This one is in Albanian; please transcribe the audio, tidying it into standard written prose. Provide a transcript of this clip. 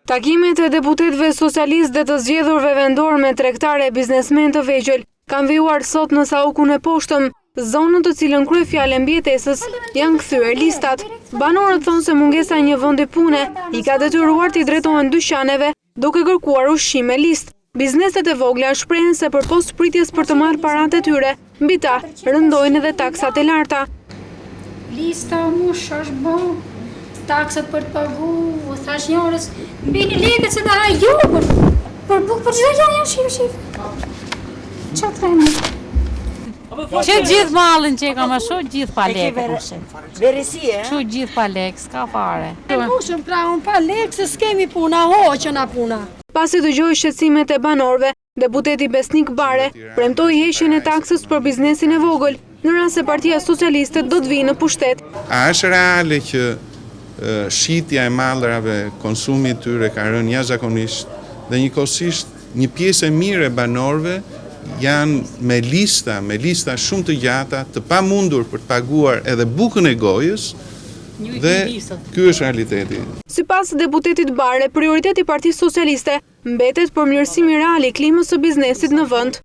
Takimet e deputetëve socialistë dhe të zgjedhurve vendor me tregtarë e biznesmen të vegjël kanë vijuar sot në Saukun e Poshtëm, zonën të cilën kryefjalë mbjetesës janë kthyer listat. Banorët thonë se mungesa e një vendi pune i ka detyruar t'i drejtohen dyqaneve duke kërkuar ushqim me listë. Bizneset e vogla shprehen se përpos pritjes për të marrë paratë e tyre, mbi ta rëndojnë edhe taksat e larta. Lista mush është bo, taksat për të pagu, thash njërës, mbini lekët se da jo, për buk për gjithë janë shif. Që të rejmë? Që gjithë malën që ka më shumë, gjithë pa lekë. Veresi, e? Që gjithë pa lekë, s'ka fare. E mushëm pra unë pa lekë se s'kemi puna, hoqëna puna. Pasi dëgjoi shqetësimet e banorëve, deputeti Besnik Bare premtoi heqjen e taksës për biznesin e vogël, në rast se Partia Socialiste do të vijë në pushtet. A është reale që shitja e mallrave, konsumi i tyre ka rënë jashtëzakonisht dhe njëkohësisht një pjesë e mirë e banorëve janë me lista shumë të gjata, të pamundur për të paguar edhe bukën e gojës, dhe ky është realiteti. Sipas deputetit Bare, prioriteti i Partisë Socialiste mbetet përmirësimi real i klimës së biznesit në vend.